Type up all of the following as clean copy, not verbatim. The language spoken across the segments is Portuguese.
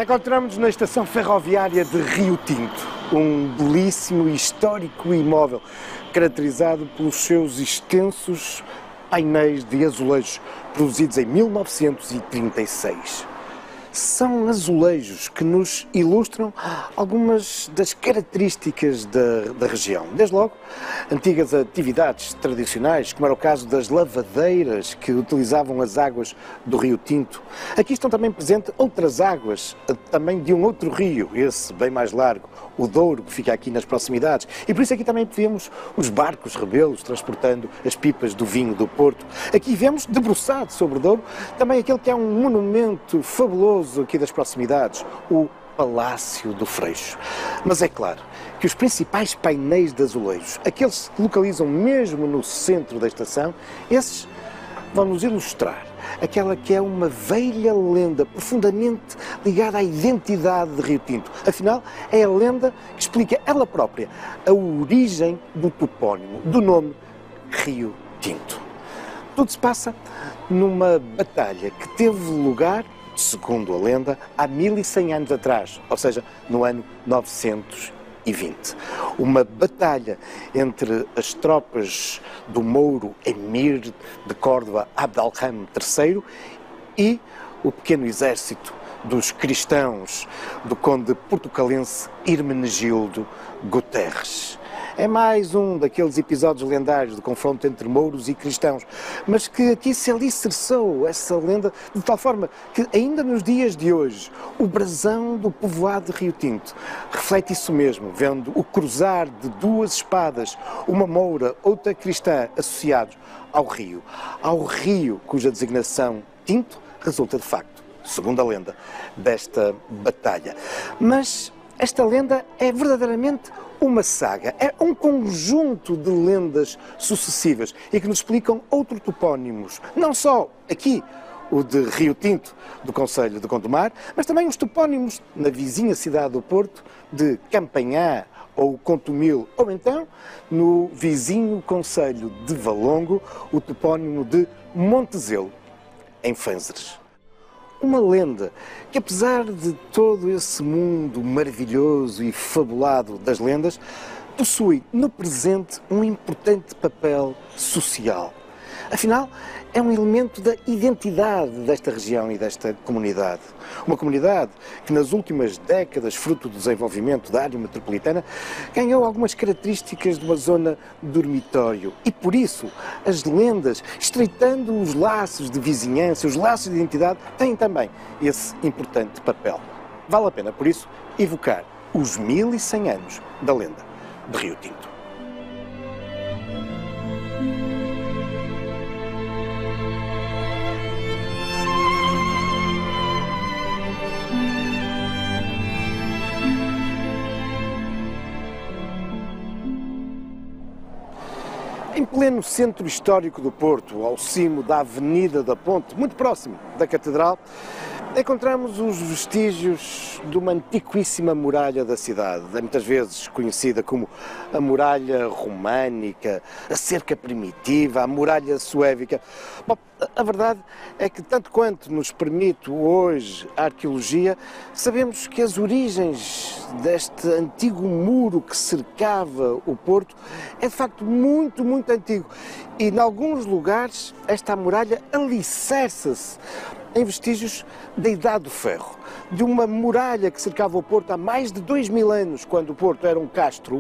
Encontramos-nos na estação ferroviária de Rio Tinto, um belíssimo e histórico imóvel, caracterizado pelos seus extensos painéis de azulejos, produzidos em 1936. São azulejos que nos ilustram algumas das características da região. Desde logo, antigas atividades tradicionais, como era o caso das lavadeiras que utilizavam as águas do Rio Tinto. Aqui estão também presentes outras águas, também de um outro rio, esse bem mais largo, o Douro, que fica aqui nas proximidades. E por isso aqui também vemos os barcos rebelos transportando as pipas do vinho do Porto. Aqui vemos, debruçado sobre o Douro, também aquele que é um monumento fabuloso aqui das proximidades, o Palácio do Freixo. Mas é claro que os principais painéis de azulejos, aqueles que se localizam mesmo no centro da estação, esses vão nos ilustrar aquela que é uma velha lenda profundamente ligada à identidade de Rio Tinto. Afinal, é a lenda que explica ela própria a origem do topónimo, do nome Rio Tinto. Tudo se passa numa batalha que teve lugar, segundo a lenda, há 1100 anos atrás, ou seja, no ano 920. Uma batalha entre as tropas do mouro Emir de Córdoba Abd al-Rahman III e o pequeno exército dos cristãos do conde portucalense Hermenegildo Guterres. É mais um daqueles episódios lendários de confronto entre mouros e cristãos, mas que aqui se alicerçou essa lenda de tal forma que ainda nos dias de hoje o brasão do povoado de Rio Tinto reflete isso mesmo, vendo o cruzar de duas espadas, uma moura, outra cristã, associados ao rio cuja designação Tinto resulta de facto, segundo a lenda, desta batalha. Mas esta lenda é verdadeiramente uma saga, é um conjunto de lendas sucessivas e que nos explicam outros topónimos, não só aqui, o de Rio Tinto, do concelho de Gondomar, mas também os topónimos na vizinha cidade do Porto, de Campanhã ou Contumil, ou então no vizinho concelho de Valongo, o topónimo de Montezelo, em Fânzeres. Uma lenda que, apesar de todo esse mundo maravilhoso e fabulado das lendas, possui no presente um importante papel social. Afinal, é um elemento da identidade desta região e desta comunidade. Uma comunidade que nas últimas décadas, fruto do desenvolvimento da área metropolitana, ganhou algumas características de uma zona dormitório. E por isso, as lendas, estreitando os laços de vizinhança, os laços de identidade, têm também esse importante papel. Vale a pena, por isso, evocar os 1100 anos da lenda de Rio Tinto. Em pleno centro histórico do Porto, ao cimo da Avenida da Ponte, muito próximo da Catedral, encontramos os vestígios de uma antiquíssima muralha da cidade, muitas vezes conhecida como a muralha românica, a cerca primitiva, a muralha suévica. Bom, a verdade é que, tanto quanto nos permite hoje a arqueologia, sabemos que as origens deste antigo muro que cercava o Porto é de facto muito, muito antigo. E, em alguns lugares, esta muralha alicerça-se em vestígios da Idade do Ferro, de uma muralha que cercava o Porto há mais de 2000 anos, quando o Porto era um castro,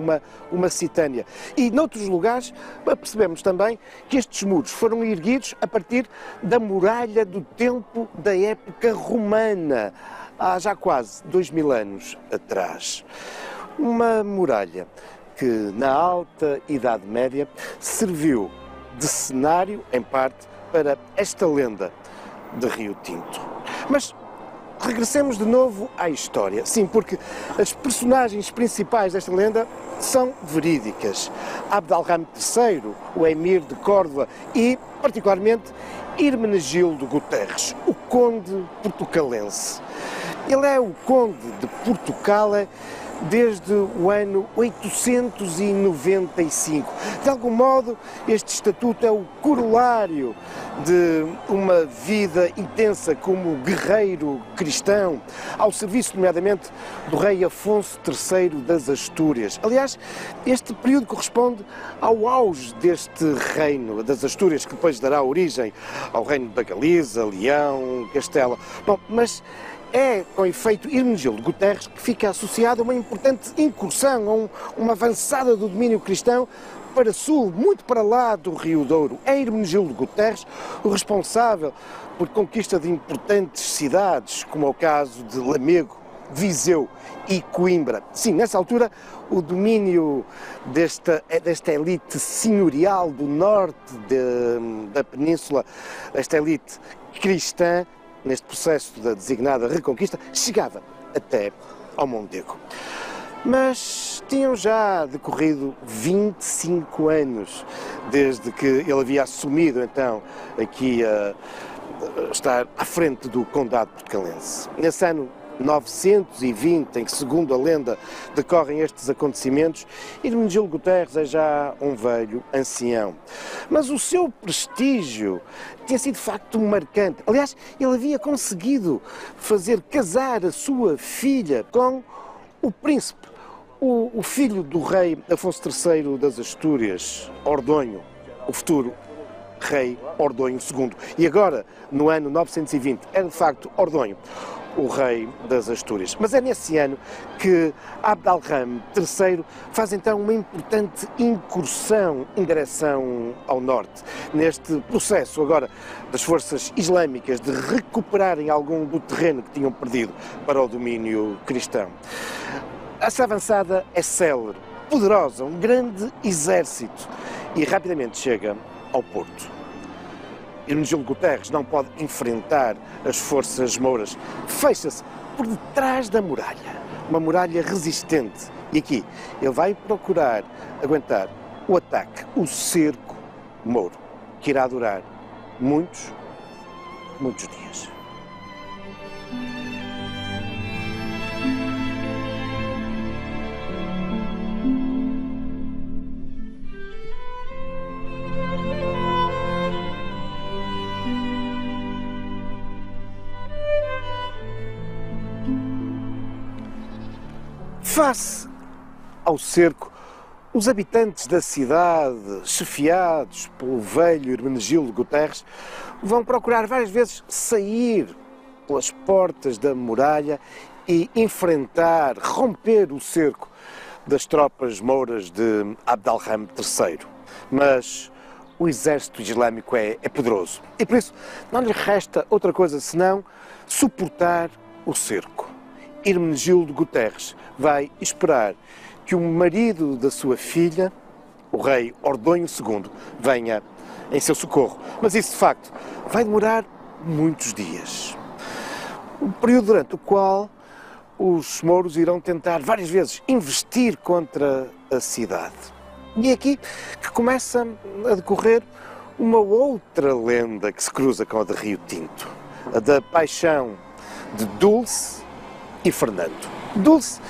uma citânia. E noutros lugares percebemos também que estes muros foram erguidos a partir da muralha do tempo da época romana, há já quase 2000 anos atrás. Uma muralha que na Alta Idade Média serviu de cenário, em parte, para esta lenda de Rio Tinto. Mas regressemos de novo à história. Sim, porque as personagens principais desta lenda são verídicas. Abd al-Rahman III, o Emir de Córdoba e, particularmente, Hermenegildo Guterres, o conde portucalense. Ele é o conde de Portucala desde o ano 895. De algum modo, este estatuto é o corolário de uma vida intensa como guerreiro cristão, ao serviço, nomeadamente, do rei Afonso III das Astúrias. Aliás, este período corresponde ao auge deste reino das Astúrias, que depois dará origem ao reino da Galiza, Leão, Castela. Bom, mas é, com efeito, Hermenegildo Guterres que fica associado a uma importante incursão, a uma avançada do domínio cristão para sul, muito para lá do Rio Douro. É Hermenegildo Guterres o responsável por conquista de importantes cidades, como é o caso de Lamego, Viseu e Coimbra. Sim, nessa altura, o domínio desta elite senhorial do norte da península, esta elite cristã, neste processo da designada Reconquista, chegava até ao Mondego. Mas tinham já decorrido 25 anos desde que ele havia assumido, então, aqui a estar à frente do Condado Portucalense. Nesse ano 920, em que, segundo a lenda, decorrem estes acontecimentos, Hermenegildo Guterres é já um velho ancião. Mas o seu prestígio tinha sido de facto marcante. Aliás, ele havia conseguido fazer casar a sua filha com o príncipe, o filho do rei Afonso III das Astúrias, Ordonho, o futuro rei Ordonho II. E agora, no ano 920, era de facto Ordonho o rei das Astúrias. Mas é nesse ano que Abd-al-Rahman III faz então uma importante incursão em direção ao norte. Neste processo agora das forças islâmicas de recuperarem algum do terreno que tinham perdido para o domínio cristão. Essa avançada é célere, poderosa, um grande exército e rapidamente chega ao Porto. Hermenegildo Guterres não pode enfrentar as forças mouras. Fecha-se por detrás da muralha, uma muralha resistente. E aqui ele vai procurar aguentar o ataque, o cerco mouro, que irá durar muitos dias. Face ao cerco, os habitantes da cidade, chefiados pelo velho Hermenegildo Guterres, vão procurar várias vezes sair pelas portas da muralha e enfrentar, romper o cerco das tropas mouras de Abd-al-Rahman III. Mas o exército islâmico é poderoso e por isso não lhe resta outra coisa senão suportar o cerco. Hermenegildo Guterres vai esperar que o marido da sua filha, o rei Ordonho II, venha em seu socorro. Mas isso, de facto, vai demorar muitos dias. Um período durante o qual os mouros irão tentar várias vezes investir contra a cidade. E é aqui que começa a decorrer uma outra lenda que se cruza com a de Rio Tinto, a da paixão de Dulce e Fernando. Dulce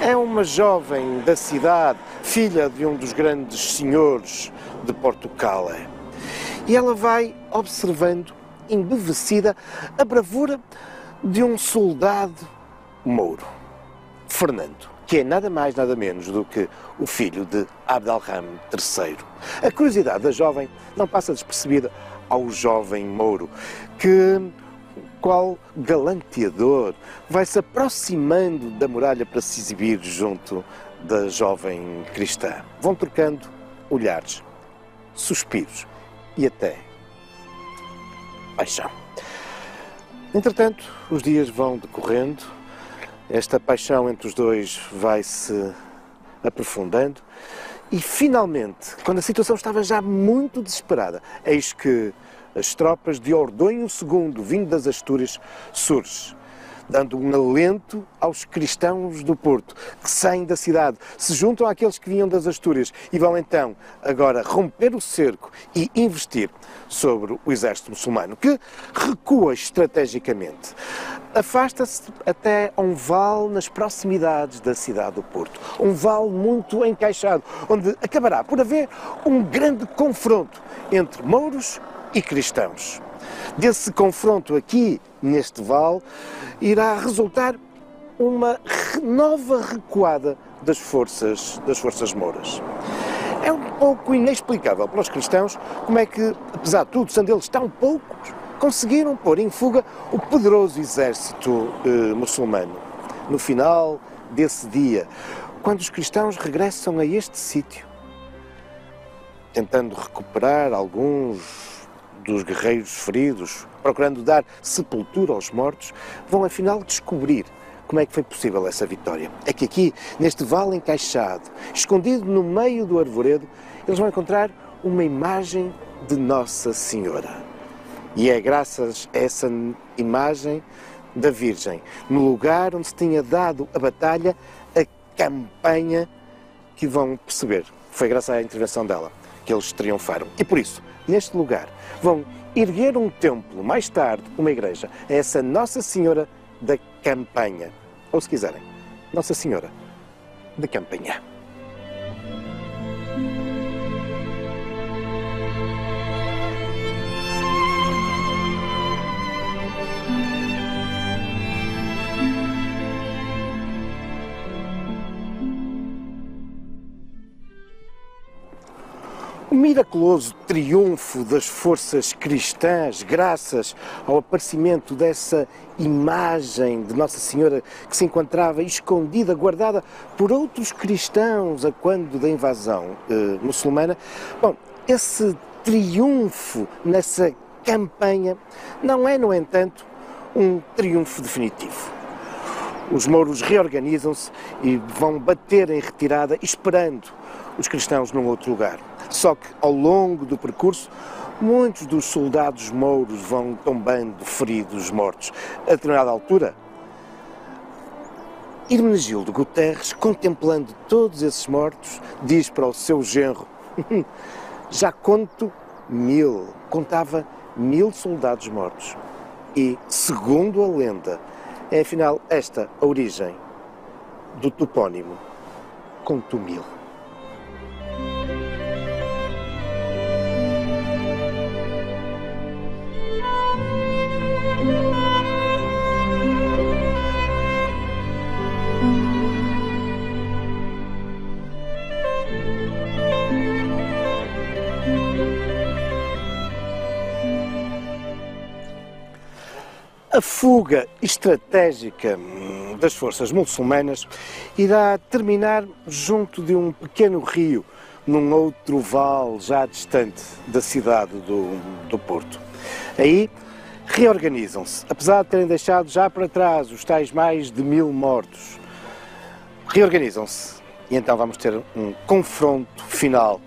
é uma jovem da cidade, filha de um dos grandes senhores de Portugal. E ela vai observando, embevecida, a bravura de um soldado mouro, Fernando, que é nada mais, nada menos do que o filho de Abd-al-Rahman III. A curiosidade da jovem não passa despercebida ao jovem mouro, que, qual galanteador, vai se aproximando da muralha para se exibir junto da jovem cristã. Vão trocando olhares, suspiros e até paixão. Entretanto, os dias vão decorrendo, esta paixão entre os dois vai-se aprofundando e, finalmente, quando a situação estava já muito desesperada, eis que as tropas de Ordonho II, vindo das Astúrias, surgem, dando um alento aos cristãos do Porto, que saem da cidade, se juntam àqueles que vinham das Astúrias e vão então agora romper o cerco e investir sobre o exército muçulmano, que recua estrategicamente. afasta-se até a um vale nas proximidades da cidade do Porto. Um vale muito encaixado, onde acabará por haver um grande confronto entre mouros e cristãos. Desse confronto aqui, neste vale, irá resultar uma nova recuada das forças mouras. É um pouco inexplicável para os cristãos como é que, apesar de tudo, sendo eles tão poucos, conseguiram pôr em fuga o poderoso exército muçulmano. No final desse dia, quando os cristãos regressam a este sítio, tentando recuperar alguns dos guerreiros feridos, procurando dar sepultura aos mortos, vão afinal descobrir como é que foi possível essa vitória. É que aqui, neste vale encaixado, escondido no meio do arvoredo, eles vão encontrar uma imagem de Nossa Senhora. E é graças a essa imagem da Virgem, no lugar onde se tinha dado a batalha, a campanha, que vão perceber. Foi graças à intervenção dela que eles triunfaram. E por isso, neste lugar, vão erguer um templo, mais tarde, uma igreja, a essa Nossa Senhora da Campanha. Ou, se quiserem, Nossa Senhora da Campanha. O miraculoso triunfo das forças cristãs, graças ao aparecimento dessa imagem de Nossa Senhora que se encontrava escondida, guardada por outros cristãos a quando da invasão muçulmana. Bom, esse triunfo nessa campanha não é, no entanto, um triunfo definitivo. Os mouros reorganizam-se e vão bater em retirada, esperando os cristãos num outro lugar. Só que, ao longo do percurso, muitos dos soldados mouros vão tombando, feridos, mortos. A determinada altura, Hermenegildo Guterres, contemplando todos esses mortos, diz para o seu genro: já conto 1000, contava 1000 soldados mortos. E, segundo a lenda, é afinal esta a origem do topónimo Conto 1000. A fuga estratégica das forças muçulmanas irá terminar junto de um pequeno rio, num outro vale já distante da cidade do Porto. Aí reorganizam-se, apesar de terem deixado já para trás os tais mais de 1000 mortos. Reorganizam-se e então vamos ter um confronto final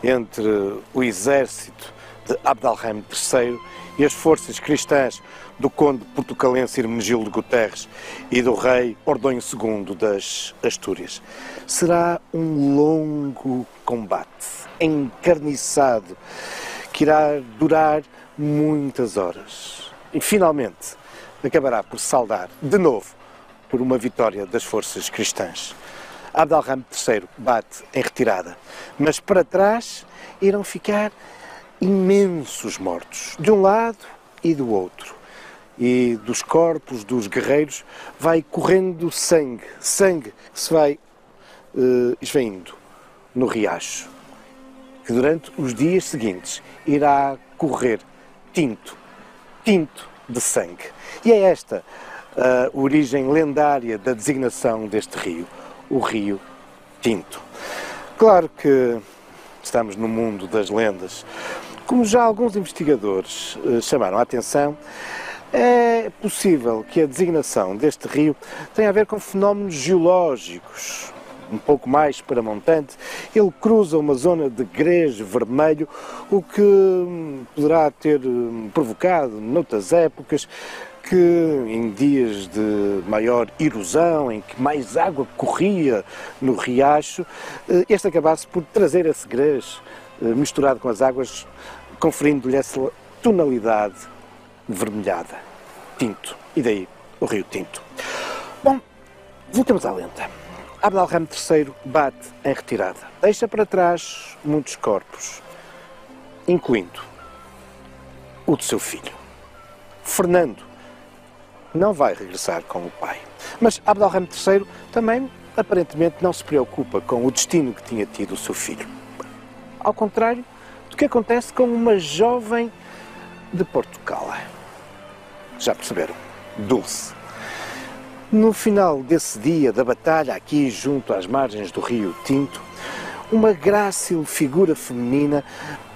entre o exército de Abd al-Rahman III e as forças cristãs do conde portucalense Hermenegildo Guterres e do rei Ordonho II das Astúrias. Será um longo combate, encarniçado, que irá durar muitas horas. E finalmente acabará por saldar, de novo, por uma vitória das forças cristãs. Abd al-Rahman III bate em retirada, mas para trás irão ficar imensos mortos, de um lado e do outro. E dos corpos dos guerreiros vai correndo sangue, sangue que se vai esvaindo no riacho, que durante os dias seguintes irá correr tinto de sangue. E é esta a origem lendária da designação deste rio, o Rio Tinto. Claro que estamos no mundo das lendas. Como já alguns investigadores chamaram a atenção, é possível que a designação deste rio tenha a ver com fenómenos geológicos. Um pouco mais para montante, ele cruza uma zona de grés vermelho, o que poderá ter provocado, noutras épocas, que em dias de maior erosão, em que mais água corria no riacho, este acabasse por trazer esse grés misturado com as águas, conferindo-lhe essa tonalidade vermelhada, tinto. E daí o Rio Tinto. Bom, voltemos à lenda. Abdelrahman III bate em retirada. Deixa para trás muitos corpos, incluindo o de seu filho. Fernando não vai regressar com o pai. Mas Abdelrahman III também, aparentemente, não se preocupa com o destino que tinha tido o seu filho. Ao contrário do que acontece com uma jovem de Portugal. Já perceberam? Dulce. No final desse dia da batalha, aqui junto às margens do Rio Tinto, uma grácil figura feminina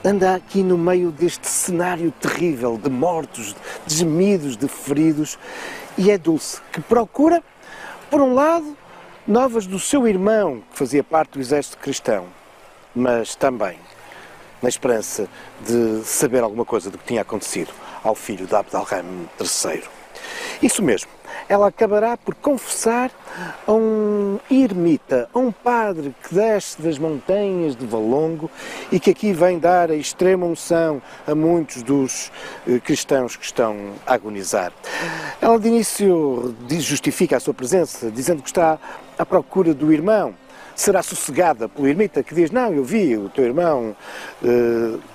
anda aqui no meio deste cenário terrível de mortos, de gemidos, de feridos, e é Dulce que procura, por um lado, novas do seu irmão, que fazia parte do exército cristão, mas também na esperança de saber alguma coisa do que tinha acontecido ao filho de Abdelrahman III. Isso mesmo, ela acabará por confessar a um ermita, a um padre que desce das montanhas de Valongo e que aqui vem dar a extrema unção a muitos dos cristãos que estão a agonizar. Ela de início justifica a sua presença, dizendo que está à procura do irmão. Será sossegada pelo ermita que diz: não, eu vi o teu irmão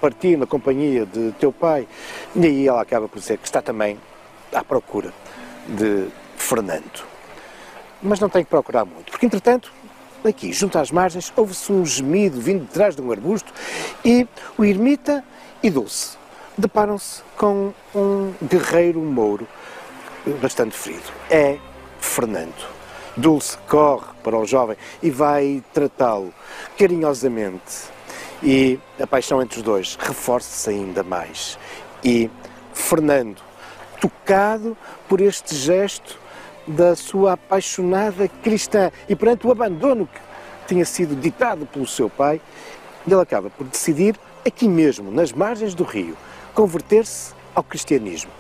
partir na companhia de teu pai. E aí ela acaba por dizer que está também à procura de Fernando. Mas não tem que procurar muito, porque entretanto, aqui, junto às margens, ouve-se um gemido vindo de trás de um arbusto e o ermita e Dulce deparam-se com um guerreiro mouro bastante ferido. É Fernando. Dulce corre para o jovem e vai tratá-lo carinhosamente e a paixão entre os dois reforça-se ainda mais. E Fernando, tocado por este gesto da sua apaixonada cristã e perante o abandono que tinha sido ditado pelo seu pai, ele acaba por decidir, aqui mesmo, nas margens do rio, converter-se ao cristianismo,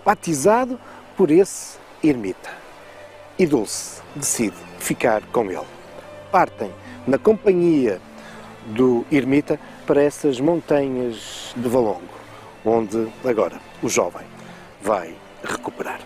batizado por esse ermita. E Dulce decide ficar com ele. Partem na companhia do ermita para essas montanhas de Valongo, onde agora o jovem vai recuperar.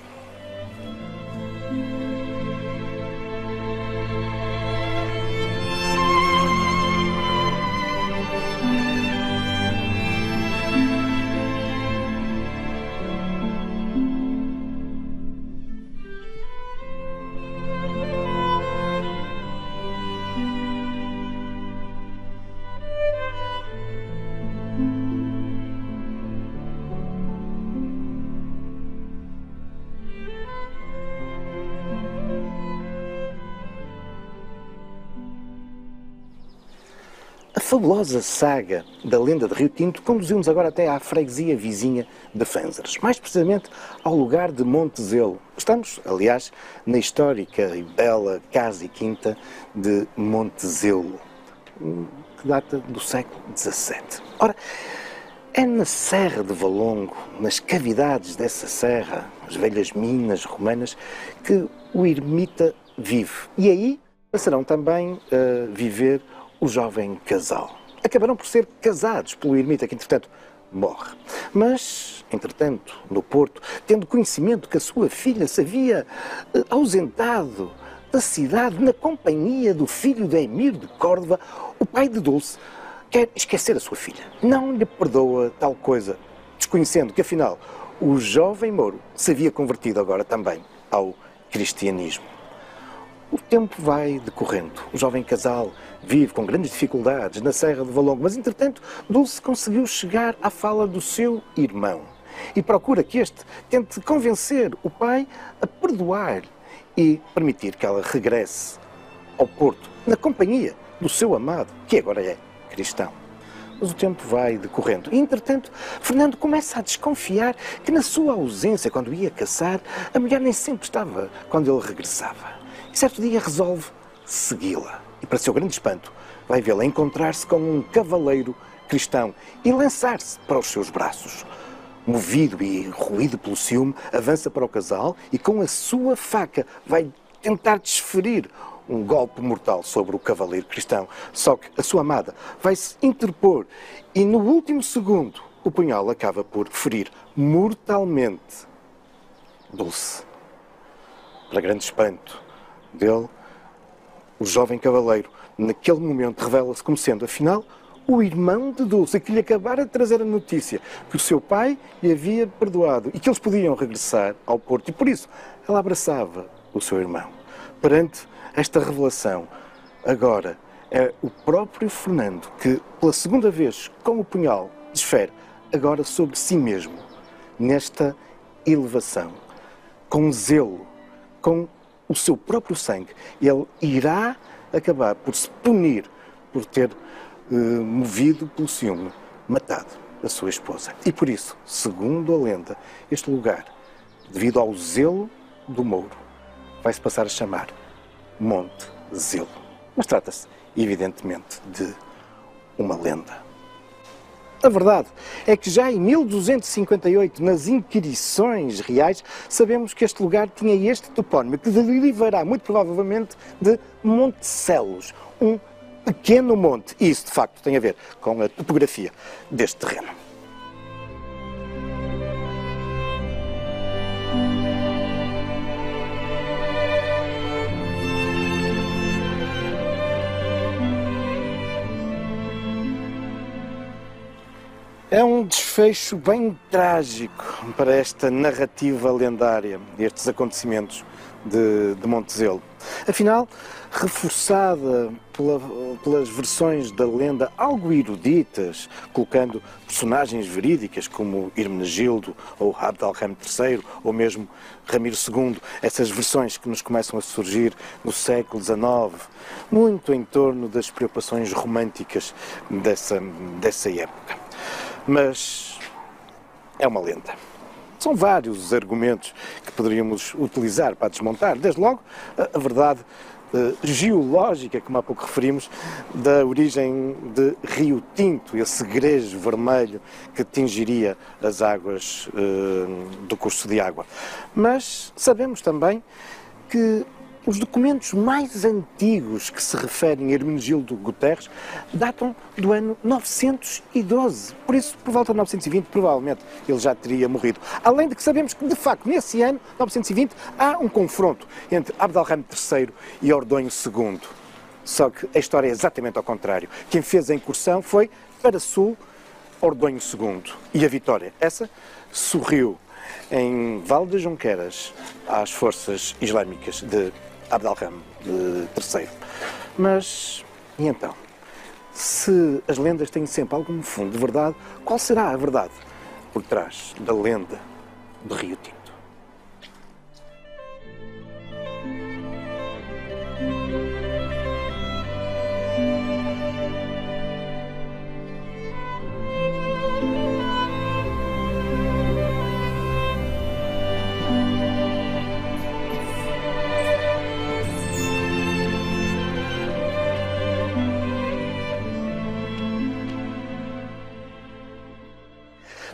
A fabulosa saga da lenda de Rio Tinto conduziu-nos agora até à freguesia vizinha de Fanzares, mais precisamente ao lugar de Montezelo. Estamos, aliás, na histórica e bela casa e quinta de Montezelo, que data do século XVII. Ora, é na Serra de Valongo, nas cavidades dessa serra, as velhas minas romanas, que o ermita vive. E aí passarão também a viver o jovem casal. Acabarão por ser casados pelo ermita, que entretanto morre. Mas, entretanto, no Porto, tendo conhecimento que a sua filha se havia ausentado da cidade na companhia do filho de Emir de Córdoba, o pai de Dulce quer esquecer a sua filha. Não lhe perdoa tal coisa, desconhecendo que, afinal, o jovem mouro se havia convertido agora também ao cristianismo. O tempo vai decorrendo. O jovem casal vive com grandes dificuldades na Serra de Valongo, mas, entretanto, Dulce conseguiu chegar à fala do seu irmão e procura que este tente convencer o pai a perdoar e permitir que ela regresse ao Porto na companhia do seu amado, que agora é cristão. Mas o tempo vai decorrendo. E, entretanto, Fernando começa a desconfiar que, na sua ausência, quando ia caçar, a mulher nem sempre estava quando ele regressava. E certo dia resolve segui-la. E, para seu grande espanto, vai vê-la encontrar-se com um cavaleiro cristão e lançar-se para os seus braços. Movido e ruído pelo ciúme, avança para o casal e, com a sua faca, vai tentar desferir um golpe mortal sobre o cavaleiro cristão. Só que a sua amada vai-se interpor e, no último segundo, o punhal acaba por ferir mortalmente Dulce. Para grande espanto dele, o jovem cavaleiro, naquele momento, revela-se como sendo, afinal, o irmão de Dulce, que lhe acabara de trazer a notícia que o seu pai lhe havia perdoado e que eles podiam regressar ao Porto. E por isso, ela abraçava o seu irmão. Perante esta revelação, agora é o próprio Fernando que, pela segunda vez, com o punhal, desfere agora sobre si mesmo, nesta elevação, com zelo, com o seu próprio sangue. Ele irá acabar por se punir por ter, movido pelo ciúme, matado a sua esposa. E por isso, segundo a lenda, este lugar, devido ao zelo do Mouro, vai-se passar a chamar Monte Zelo. Mas trata-se, evidentemente, de uma lenda. A verdade é que já em 1258, nas Inquirições Reais, sabemos que este lugar tinha este topónimo, que derivará muito provavelmente de Monticelos, um pequeno monte. E isso, de facto, tem a ver com a topografia deste terreno. É um desfecho bem trágico para esta narrativa lendária, estes acontecimentos de Montezelo. Afinal, reforçada pelas versões da lenda algo eruditas, colocando personagens verídicas como Hermenegildo ou Abd-al-Rahman III ou mesmo Ramiro II, essas versões que nos começam a surgir no século XIX, muito em torno das preocupações românticas dessa época. Mas é uma lenda. São vários os argumentos que poderíamos utilizar para desmontar. Desde logo, a verdade geológica, como há pouco referimos, da origem de Rio Tinto, esse grejo vermelho que tingiria as águas do curso de água. Mas sabemos também que os documentos mais antigos que se referem a Hermenegildo Guterres datam do ano 912. Por isso, por volta de 920, provavelmente ele já teria morrido. Além de que sabemos que, de facto, nesse ano, 920, há um confronto entre Abd-al-Rahman III e Ordonho II. Só que a história é exatamente ao contrário. Quem fez a incursão foi, para sul, Ordonho II. E a vitória, essa, sorriu em Val de Junqueras às forças islâmicas de Abd-al-Rahman III. Mas, e então? Se as lendas têm sempre algum fundo de verdade, qual será a verdade por trás da lenda de Rio Tinto?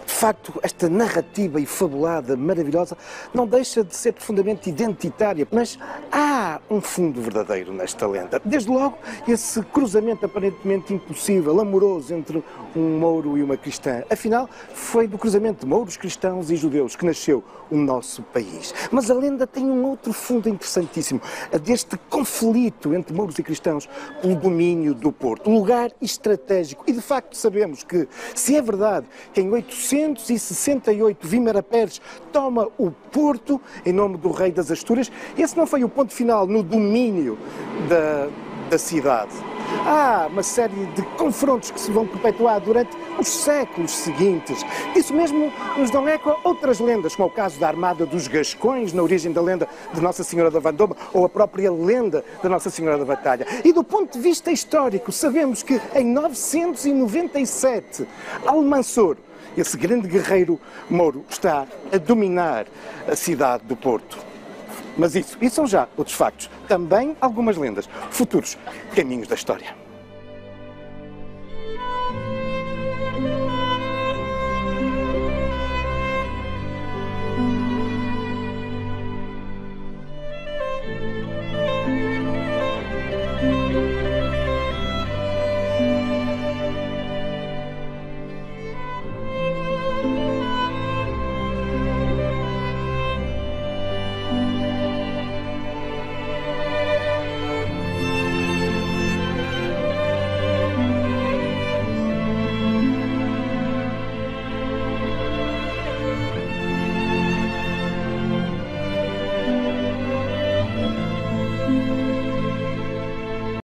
De facto, esta narrativa e fabulada, maravilhosa, não deixa de ser profundamente identitária, mas há um fundo verdadeiro nesta lenda. Desde logo, esse cruzamento aparentemente impossível, amoroso entre um mouro e uma cristã. Afinal, foi do cruzamento de mouros, cristãos e judeus que nasceu o nosso país. Mas a lenda tem um outro fundo interessantíssimo, a deste conflito entre mouros e cristãos pelo domínio do Porto, lugar estratégico. E de facto sabemos que, se é verdade que em 868 Vímara Pérez toma o Porto em nome do rei das Astúrias, esse não foi o ponto final no domínio da cidade. Há uma série de confrontos que se vão perpetuar durante os séculos seguintes. Isso mesmo nos dão eco a outras lendas, como é o caso da Armada dos Gascões, na origem da lenda de Nossa Senhora da Vendôme, ou a própria lenda da Nossa Senhora da Batalha. E do ponto de vista histórico, sabemos que em 997, Almansor, esse grande guerreiro mouro, está a dominar a cidade do Porto. Mas isso são já outros factos. Também algumas lendas, futuros caminhos da história.